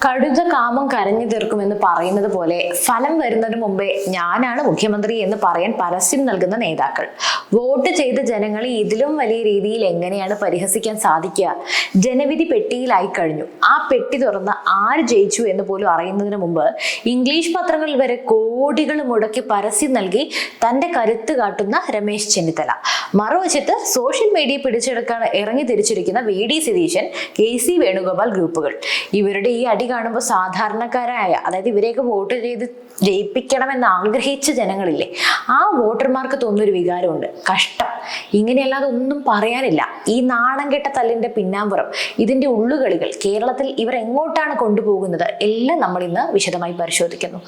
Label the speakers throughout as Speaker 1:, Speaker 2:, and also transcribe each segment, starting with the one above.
Speaker 1: കടുത്ത കാമം കരഞ്ഞു തീർക്കുമെന്ന് പറയുന്നത് പോലെ ഫലം വരുന്നതിന് മുമ്പേ ഞാനാണ് മുഖ്യമന്ത്രി എന്ന് പറയാൻ പരസ്യം നൽകുന്ന നേതാക്കൾ. വോട്ട് ചെയ്ത ജനങ്ങളെ ഇതിലും വലിയ രീതിയിൽ എങ്ങനെയാണ് പരിഹസിക്കാൻ സാധിക്കുക? ജനവിധി പെട്ടിയിലായി കഴിഞ്ഞു. ആ പെട്ടി തുറന്ന് ആര് ജയിച്ചു എന്ന് പോലും അറിയുന്നതിന് മുമ്പ് ഇംഗ്ലീഷ് പത്രങ്ങളിൽ വരെ കോടികൾ മുടക്കി പരസ്യം നൽകി തന്റെ കരുത്ത് കാട്ടുന്ന രമേശ് ചെന്നിത്തല. മറുവശത്ത് സോഷ്യൽ മീഡിയ പിടിച്ചെടുക്കാൻ ഇറങ്ങി തിരിച്ചിരിക്കുന്ന VD സതീശൻ, KC വേണുഗോപാൽ ഗ്രൂപ്പുകൾ. ഇവരുടെ ഈ അടി കാണുമ്പോൾ സാധാരണക്കാരായ, അതായത് ഇവരെയൊക്കെ വോട്ട് ചെയ്ത് ജയിപ്പിക്കണമെന്ന് ആഗ്രഹിച്ച ജനങ്ങളില്ലേ, ആ വോട്ടർമാർക്ക് തോന്നുന്നൊരു വികാരമുണ്ട്, കഷ്ടം. ഇങ്ങനെയല്ലാതെ ഒന്നും പറയാനില്ല. ഈ നാണം കെട്ട തല്ലിന്റെ പിന്നാമ്പുറം, ഇതിന്റെ ഉള്ളുകളികൾ, കേരളത്തിൽ ഇവർ എങ്ങോട്ടാണ് കൊണ്ടുപോകുന്നത് എല്ലാം നമ്മൾ ഇന്ന് വിശദമായി പരിശോധിക്കുന്നു.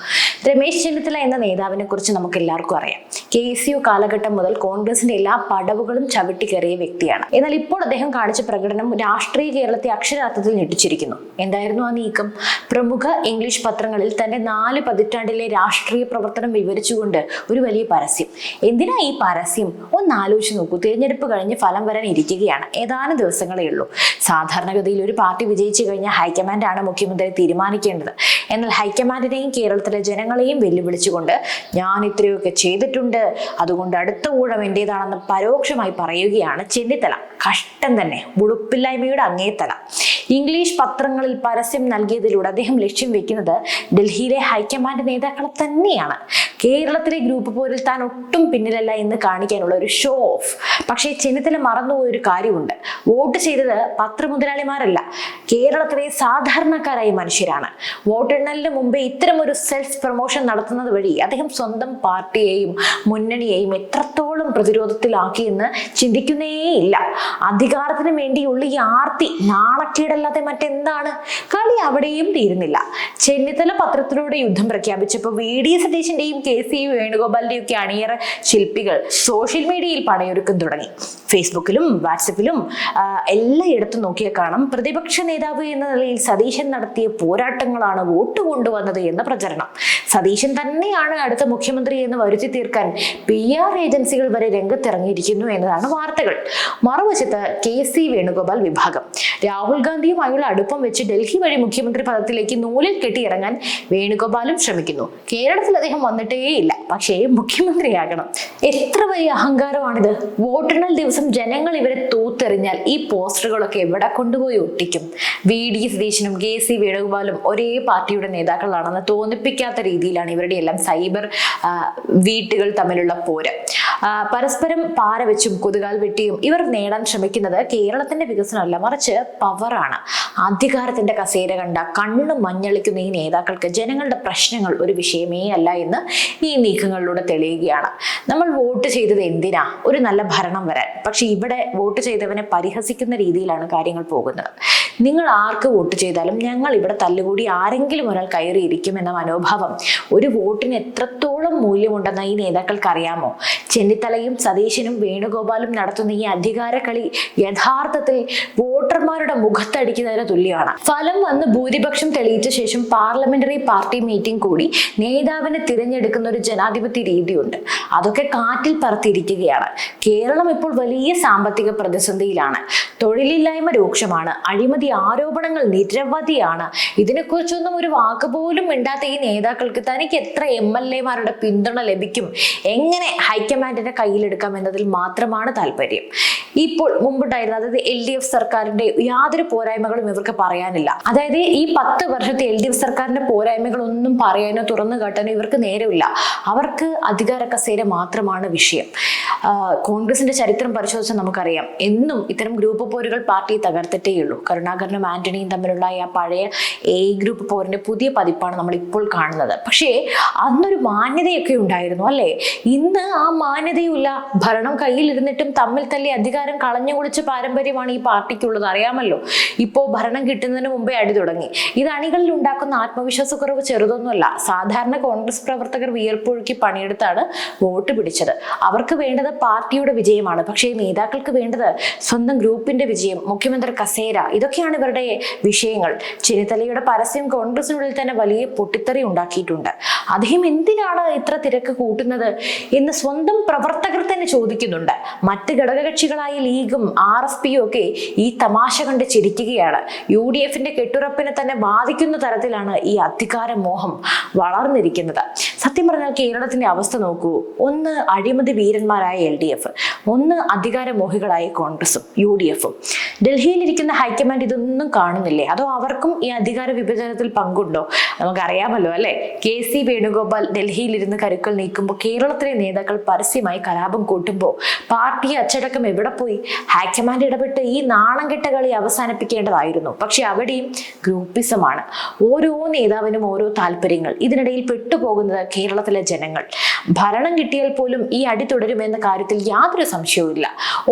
Speaker 1: രമേശ് ചെന്നിത്തല എന്ന നേതാവിനെ കുറിച്ച് നമുക്ക് എല്ലാവർക്കും അറിയാം. KCU കാലഘട്ടം മുതൽ കോൺഗ്രസിന്റെ എല്ലാ പടവുകളും ചവിട്ടിക്കേറിയ വ്യക്തിയാണ്. എന്നാൽ ഇപ്പോൾ അദ്ദേഹം കാണിച്ച പ്രകടനം രാഷ്ട്രീയ കേരളത്തെ അക്ഷരാർത്ഥത്തിൽ ഞെട്ടിച്ചിരിക്കുന്നു. എന്തായിരുന്നു ആ നീക്കം? പ്രമുഖ ഇംഗ്ലീഷ് പത്രങ്ങളിൽ തന്റെ 4 പതിറ്റാണ്ടിലെ രാഷ്ട്രീയ പ്രവർത്തനം വിവരിച്ചുകൊണ്ട് ഒരു വലിയ പരസ്യം. എന്തിനാ ഈ പരസ്യം? ഒന്ന് ആലോചിച്ച് നോക്കൂ. തിരഞ്ഞെടുപ്പ് കഴിഞ്ഞ് ഫലം വരാൻ ഇരിക്കുകയാണ്. ഏതാനും ദിവസങ്ങളേ ഉള്ളൂ. സാധാരണഗതിയിൽ ഒരു പാർട്ടി വിജയിച്ചു കഴിഞ്ഞാൽ ഹൈക്കമാൻഡാണ് മുഖ്യമന്ത്രി തീരുമാനിക്കേണ്ടത്. എന്നാൽ ഹൈക്കമാൻഡിനെയും കേരളത്തിലെ ജനങ്ങളെയും വെല്ലുവിളിച്ചുകൊണ്ട് ഞാൻ ഇത്രയൊക്കെ ചെയ്തിട്ടുണ്ട്, അതുകൊണ്ട് അടുത്ത ഊഴം എന്റേതാണെന്ന് പരോക്ഷമായി പറയുകയാണ് ചെന്നിത്തല. കഷ്ടം തന്നെ, ഉളുപ്പില്ലായ്മയുടെ അങ്ങേത്തല. ഇംഗ്ലീഷ് പത്രങ്ങളിൽ പരസ്യം നൽകിയതിലൂടെ അദ്ദേഹം ലക്ഷ്യം വെക്കുന്നത് ഡൽഹിയിലെ ഹൈക്കമാൻഡ് നേതാക്കളെ തന്നെയാണ്. കേരളത്തിലെ ഗ്രൂപ്പ് പോരിൽ താൻ ഒട്ടും പിന്നിലല്ല എന്ന് കാണിക്കാനുള്ള ഒരു ഷോ ഓഫ്. പക്ഷേ ചെന്നിത്തല മറന്നുപോയ ഒരു കാര്യമുണ്ട്. വോട്ട് ചെയ്തത് പത്രമുതലാളിമാരല്ല, കേരളത്തിലെ സാധാരണക്കാരായ മനുഷ്യരാണ്. വോട്ടെണ്ണലിന് മുമ്പേ ഇത്തരം ഒരു സെൽഫ് പ്രൊമോഷൻ നടത്തുന്നത് വഴി അദ്ദേഹം സ്വന്തം പാർട്ടിയെയും മുന്നണിയെയും എത്രത്തോളം പ്രതിരോധത്തിലാക്കിയെന്ന് ചിന്തിക്കുന്നേയില്ല. അധികാരത്തിന് വേണ്ടിയുള്ള ഈ ആർത്തി നാണക്കേടല്ലാതെ മറ്റെന്താണ്? കളി അവിടെയും തീരുന്നില്ല. ചെന്നിത്തല പത്രത്തിലൂടെ യുദ്ധം പ്രഖ്യാപിച്ചപ്പോൾ VD സതീശന്റെയും KC വേണുഗോപാലിന്റെയും ഒക്കെ അണിയറ ശില്പികൾ സോഷ്യൽ മീഡിയയിൽ പടയൊരുക്കം തുടങ്ങി. ഫേസ്ബുക്കിലും വാട്സപ്പിലും എല്ലായിടത്തും നോക്കിയാൽ കാണാം, പ്രതിപക്ഷ നേതാവ് എന്ന നിലയിൽ സതീശൻ നടത്തിയ പോരാട്ടങ്ങളാണ് വോട്ട് കൊണ്ടുവന്നത് എന്ന പ്രചരണം. സതീശൻ തന്നെയാണ് അടുത്ത മുഖ്യമന്ത്രി എന്ന് വരുത്തി തീർക്കാൻ PR ഏജൻസികൾ വരെ രംഗത്തിറങ്ങിയിരിക്കുന്നു എന്നതാണ് വാർത്തകൾ. മറുവശത്ത് KC വേണുഗോപാൽ വിഭാഗം. രാഹുൽ ഗാന്ധിയുമായുള്ള അടുപ്പം വെച്ച് ഡൽഹി വഴി മുഖ്യമന്ത്രി പദത്തിലേക്ക് നൂലിൽ കെട്ടിയിറങ്ങാൻ വേണുഗോപാലും ശ്രമിക്കുന്നു. കേരളത്തിൽ അദ്ദേഹം വന്നിട്ടേയില്ല, പക്ഷേ മുഖ്യമന്ത്രിയാകണം. എത്ര വലിയ അഹങ്കാരമാണിത്! വോട്ടെണ്ണൽ ദിവസം ജനങ്ങൾ ഇവരെ തൂത്തെറിഞ്ഞാൽ ഈ പോസ്റ്ററുകളൊക്കെ എവിടെ കൊണ്ടുപോയി ഒട്ടിക്കും? VD സതീശനും KC വേണുഗോപാലും ഒരേ പാർട്ടിയുടെ നേതാക്കളാണെന്ന് തോന്നിപ്പിക്കാത്ത രീതിയിലാണ് ഇവരുടെ എല്ലാം സൈബർ വീട്ടുകൾ തമ്മിലുള്ള പോര്. പരസ്പരം പാര വെച്ചും കൊതുകാൽ വെട്ടിയും ഇവർ നേടാൻ ശ്രമിക്കുന്നത് കേരളത്തിന്റെ വികസനമല്ല, മറിച്ച് പവറാണ്. അധികാരത്തിന്റെ കസേര കണ്ട കണ്ണു മഞ്ഞളിക്കുന്ന ഈ നേതാക്കൾക്ക് ജനങ്ങളുടെ പ്രശ്നങ്ങൾ ഒരു വിഷയമേ അല്ല എന്ന് ഈ നീക്കങ്ങളിലൂടെ തെളിയുകയാണ്. നമ്മൾ വോട്ട് ചെയ്തത് എന്തിനാ? ഒരു നല്ല ഭരണം വരാൻ. പക്ഷെ ഇവിടെ വോട്ട് ചെയ്തവനെ പരിഹസിക്കുന്ന രീതിയിലാണ് കാര്യങ്ങൾ പോകുന്നത്. നിങ്ങൾ ആർക്ക് വോട്ട് ചെയ്താലും ഞങ്ങൾ ഇവിടെ തല്ലുകൂടി ആരെങ്കിലും ഒരാൾ കയറിയിരിക്കും എന്ന മനോഭാവം ഒരു വോട്ടിന് എത്രത്തോളം മൂല്യമുണ്ടെന്ന് ഈ നേതാക്കൾക്ക് അറിയാമോ? ചെന്നിത്തലയും സതീശനും വേണുഗോപാലും നടത്തുന്ന ഈ അധികാര കളി യഥാർത്ഥത്തിൽ വോട്ടർമാരുടെ മുഖത്തടിക്കുന്നതിന് തുല്യമാണ്. ഫലം വന്ന് ഭൂരിപക്ഷം തെളിയിച്ച ശേഷം പാർലമെന്ററി പാർട്ടി മീറ്റിംഗ് കൂടി നേതാവിനെ തിരഞ്ഞെടുക്കുന്ന ഒരു ജനാധിപത്യ രീതിയുണ്ട്. അതൊക്കെ കാറ്റിൽ പറത്തിയിരിക്കുകയാണ്. കേരളം ഇപ്പോൾ വലിയ സാമ്പത്തിക പ്രതിസന്ധിയിലാണ്. തൊഴിലില്ലായ്മ രൂക്ഷമാണ്. അഴിമതി ആരോപണങ്ങൾ നിരവധിയാണ്. ഇതിനെക്കുറിച്ചൊന്നും ഒരു വാക്ക് പോലും മിണ്ടാത്ത ഈ നേതാക്കൾക്ക് തനിക്ക് എത്ര MLA-മാരുടെ പിന്തുണ ലഭിക്കും, എങ്ങനെ ഹൈക്കമാൻഡിനെ കയ്യിലെടുക്കാം എന്നതിൽ മാത്രമാണ് താല്പര്യം. ഇപ്പോൾ മുമ്പുണ്ടായിരുന്ന, അതായത് LDF സർക്കാരിന്റെ യാതൊരു പോരായ്മകളും ഇവർക്ക് പറയാനില്ല. അതായത് ഈ 10 വർഷത്തെ LDF സർക്കാരിന്റെ പോരായ്മകളൊന്നും പറയാനോ തുറന്നു കാട്ടാനോ ഇവർക്ക് നേരമില്ല. അവർക്ക് അധികാര കസേര മാത്രമാണ് വിഷയം. കോൺഗ്രസിന്റെ ചരിത്രം പരിശോധിച്ചാൽ നമുക്കറിയാം, എന്നും ഇത്തരം ഗ്രൂപ്പ് പോരുകൾ പാർട്ടിയെ തകർത്തിട്ടേയുള്ളൂ. കരുണാകരനും ആന്റണിയും തമ്മിലുള്ള ആ പഴയ A ഗ്രൂപ്പ് പോരിന്റെ പുതിയ പതിപ്പാണ് നമ്മൾ ഇപ്പോൾ കാണുന്നത്. പക്ഷേ അന്നൊരു മാന്യതയൊക്കെ ഉണ്ടായിരുന്നു, അല്ലേ? ഇന്ന് ആ മാന്യതയുമില്ല. ഭരണം കയ്യിലിരുന്നിട്ടും തമ്മിൽ തല്ലി അധികാരം കളഞ്ഞു കുളിച്ച പാരമ്പര്യമാണ് ഈ പാർട്ടിക്കുള്ളത്, അറിയാമല്ലോ. ഇപ്പോ ഭരണം കിട്ടുന്നതിന് മുമ്പേ അടി തുടങ്ങി. ഇത് അണികളിൽ ഉണ്ടാക്കുന്ന ആത്മവിശ്വാസക്കുറവ് ചെറുതൊന്നുമല്ല. സാധാരണ കോൺഗ്രസ് പ്രവർത്തകർ വിയർപ്പൊഴുക്കി പണിയെടുത്താണ് വോട്ട് പിടിച്ചത്. അവർക്ക് വേണ്ടത് പാർട്ടിയുടെ വിജയമാണ്. പക്ഷേ നേതാക്കൾക്ക് വേണ്ടത് സ്വന്തം ഗ്രൂപ്പിന്റെ വിജയം, മുഖ്യമന്ത്രി കസേര, ഇതൊക്കെയാണ് ഇവരുടെ വിഷയങ്ങൾ. ചെന്നിത്തലയുടെ പരസ്യം കോൺഗ്രസിനുള്ളിൽ തന്നെ വലിയ പൊട്ടിത്തെറി ഉണ്ടാക്കിയിട്ടുണ്ട്. അദ്ദേഹം എന്തിനാണ് ഇത്ര തിരക്ക് കൂട്ടുന്നത് എന്ന് സ്വന്തം പ്രവർത്തകർ തന്നെ ചോദിക്കുന്നുണ്ട്. മറ്റ് ഘടകകക്ഷികളായ ലീഗും RSPയും ഒക്കെ ഈ തമാശ കണ്ട് ചിരിക്കുകയാണ്. UDFന്റെ കെട്ടുറപ്പിനെ തന്നെ ബാധിക്കുന്ന തരത്തിലാണ് ഈ അധികാര മോഹം വളർന്നിരിക്കുന്നത്. സത്യം പറഞ്ഞാൽ കേരളത്തിന്റെ അവസ്ഥ നോക്കൂ. ഒന്ന് അഴിമതി വീരന്മാരായ LDF, ഒന്ന് അധികാരമോഹികളായ കോൺഗ്രസും UDFും. ഡൽഹിയിലിരിക്കുന്ന ഹൈക്കമാൻഡ് ഇതൊന്നും കാണുന്നില്ലേ? അതോ അവർക്കും ഈ അധികാര വിഭജനത്തിൽ പങ്കുണ്ടോ? നമുക്കറിയാമല്ലോ അല്ലെ, KC വേണുഗോപാൽ ഡൽഹിയിലിരുന്ന് കരുക്കൾ നീക്കുമ്പോൾ കേരളത്തിലെ നേതാക്കൾ പരസ്യമായി കലാപം കൂട്ടുമ്പോൾ പാർട്ടി അച്ചടക്കം എവിടെ പോയി? ഹൈക്കമാൻഡ് ഇടപെട്ട് ഈ നാണം കെട്ട കളി അവസാനിപ്പിക്കേണ്ടതായിരുന്നു. പക്ഷെ അവിടെയും ഗ്രൂപ്പിസമാണ്. ഓരോ നേതാവിനും ഓരോ താല്പര്യങ്ങൾ. ഇതിനിടയിൽ പെട്ടുപോകുന്നത് കേരളത്തിലെ ജനങ്ങൾ. ഭരണം കിട്ടിയാൽ പോലും ഈ അടി തുടരുമെന്ന കാര്യത്തിൽ യാതൊരു സംശയവുമില്ല.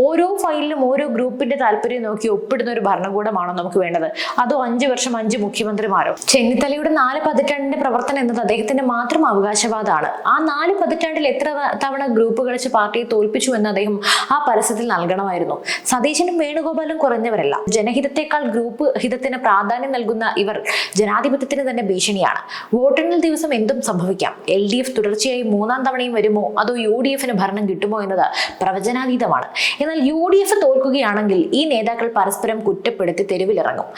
Speaker 1: ഓരോ ഫയലിലും ഓരോ ഗ്രൂപ്പിന്റെ താല്പര്യം നോക്കി ഒപ്പിടുന്ന ഒരു ഭരണകൂടമാണോ നമുക്ക് വേണ്ടത്? അതോ 5 വർഷം 5 മുഖ്യമന്ത്രിമാരോ? ചെന്നിത്തലയുടെ 4 പതിറ്റാണ്ടിന്റെ പ്രവർത്തനം എന്നത് അദ്ദേഹത്തിന്റെ മാത്രം അവകാശവാദമാണ്. ആ 4 പതിറ്റാണ്ടിൽ എത്ര തവണ ഗ്രൂപ്പ് കളിച്ച് പാർട്ടിയെ തോൽപ്പിച്ചു എന്ന് അദ്ദേഹം ആ പരസ്യത്തിൽ നൽകണമായിരുന്നു. സതീശനും വേണുഗോപാലും കുറഞ്ഞവരല്ല. ജനഹിതത്തെക്കാൾ ഗ്രൂപ്പ് ഹിതത്തിന് പ്രാധാന്യം നൽകുന്ന ഇവർ ജനാധിപത്യത്തിന് തന്നെ ഭീഷണിയാണ്. വോട്ടെണ്ണൽ ദിവസം എന്തും സംഭവിക്കാം. LDF തുടർച്ചയായി 3ാം തവണയും വരുമോ അതോ UDFന് ഭരണം കിട്ടുമോ എന്നത് പ്രവചനാതീതമാണ്. എന്നാൽ UDF തോൽക്കുകയാണെങ്കിൽ ഈ നേതാക്കൾ പരസ്പരം കുറ്റപ്പെടുത്തി തെരുവിലിറങ്ങും.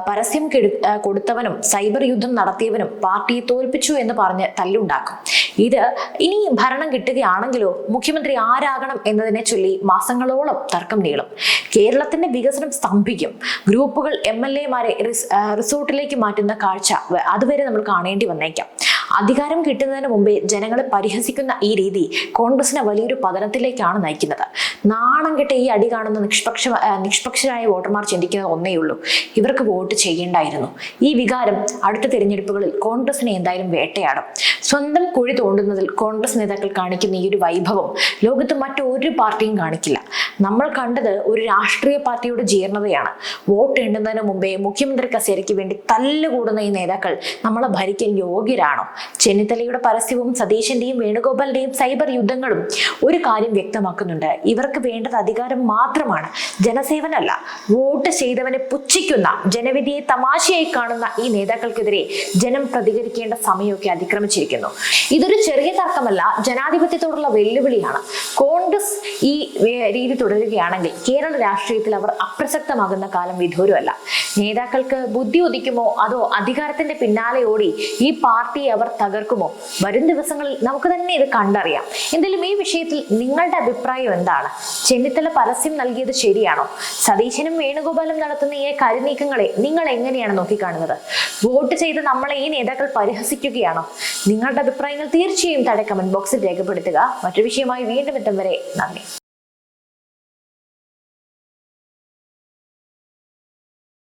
Speaker 1: പരസ്യം കൊടുത്തവനും സൈബർ യുദ്ധം നടത്തിയവനും പാർട്ടിയെ തോൽപ്പിച്ചു എന്ന് പറഞ്ഞ് തല്ലുണ്ടാക്കും. ഇത് ഇനി ഭരണം കിട്ടുകയാണെങ്കിലോ മുഖ്യമന്ത്രി ആരാകണം എന്നതിനെ ചൊല്ലി മാസങ്ങളോളം തർക്കം നീളും. കേരളത്തിന്റെ വികസനം സ്തംഭിക്കും. ഗ്രൂപ്പുകൾ MLA-മാരെ റിസോർട്ടിലേക്ക് മാറ്റുന്ന കാഴ്ച അതുവരെ നമ്മൾ കാണേണ്ടി വന്നേക്കാം. അധികാരം കിട്ടുന്നതിന് മുമ്പേ ജനങ്ങളെ പരിഹസിക്കുന്ന ഈ രീതി കോൺഗ്രസിനെ വലിയൊരു പതനത്തിലേക്കാണ് നയിക്കുന്നത്. നാണം കെട്ട ഈ അടി കാണുന്ന നിഷ്പക്ഷരായ വോട്ടർമാർ ചിന്തിക്കുന്നത് ഒന്നേയുള്ളൂ: ഇവർക്ക് വോട്ട് ചെയ്യേണ്ടായിരുന്നു. ഈ വികാരം അടുത്ത തിരഞ്ഞെടുപ്പുകളിൽ കോൺഗ്രസിനെ എന്തായാലും വേട്ടയാടും. സ്വന്തം കുഴി തോണ്ടുന്നതിൽ കോൺഗ്രസ് നേതാക്കൾ കാണിക്കുന്ന ഈ ഒരു വൈഭവം ലോകത്ത് മറ്റൊരു പാർട്ടിയും കാണിക്കില്ല. നമ്മൾ കണ്ടത് ഒരു രാഷ്ട്രീയ പാർട്ടിയുടെ ജീർണതയാണ്. വോട്ട് എണ്ണുന്നതിന് മുമ്പേ മുഖ്യമന്ത്രി കസേരയ്ക്ക് വേണ്ടി തല്ലുകൂടുന്ന ഈ നേതാക്കൾ നമ്മളെ ഭരിക്കാൻ യോഗ്യരാണോ? ചെന്നിത്തലയുടെ പരസ്യവും സതീശന്റെയും വേണുഗോപാലിന്റെയും സൈബർ യുദ്ധങ്ങളും ഒരു കാര്യം വ്യക്തമാക്കുന്നുണ്ട്: ഇവർക്ക് വേണ്ടത് അധികാരം മാത്രമാണ്, ജനസേവനല്ല. വോട്ട് ചെയ്തവനെ പുച്ഛിക്കുന്ന, ജനവിധിയെ തമാശയായി കാണുന്ന ഈ നേതാക്കൾക്കെതിരെ ജനം പ്രതികരിക്കേണ്ട സമയമൊക്കെ അതിക്രമിച്ചിരിക്കുന്നു. ഇതൊരു ചെറിയ തർക്കമല്ല, ജനാധിപത്യത്തോടുള്ള വെല്ലുവിളിയാണ്. കോൺഗ്രസ് ഈ രീതി തുടരുകയാണെങ്കിൽ കേരള രാഷ്ട്രീയത്തിൽ അവർ അപ്രസക്തമാകുന്ന കാലം വിദൂരമല്ല. നേതാക്കൾക്ക് ബുദ്ധി ഉദിക്കുമോ അതോ അധികാരത്തിന്റെ പിന്നാലെ ഓടി ഈ പാർട്ടിയെ അവർ തകർക്കുമോ? വരും ദിവസങ്ങളിൽ നമുക്ക് തന്നെ ഇത് കണ്ടറിയാം. എന്തായാലും ഈ വിഷയത്തിൽ നിങ്ങളുടെ അഭിപ്രായം എന്താണ്? ചെന്നിത്തല പരസ്യം നൽകിയത് ശരിയാണോ? സതീശനും വേണുഗോപാലും നടത്തുന്ന ഈ കരുനീക്കങ്ങളെ നിങ്ങൾ എങ്ങനെയാണ് നോക്കിക്കാണുന്നത്? വോട്ട് ചെയ്ത് നമ്മളെ ഈ നേതാക്കൾ പരിഹസിക്കുകയാണോ? നിങ്ങളുടെ അഭിപ്രായങ്ങൾ തീർച്ചയായും താഴെ കമന്റ് ബോക്സിൽ രേഖപ്പെടുത്തുക. മറ്റൊരു വിഷയമായി വീണ്ടും എത്തും വരെ നന്ദി.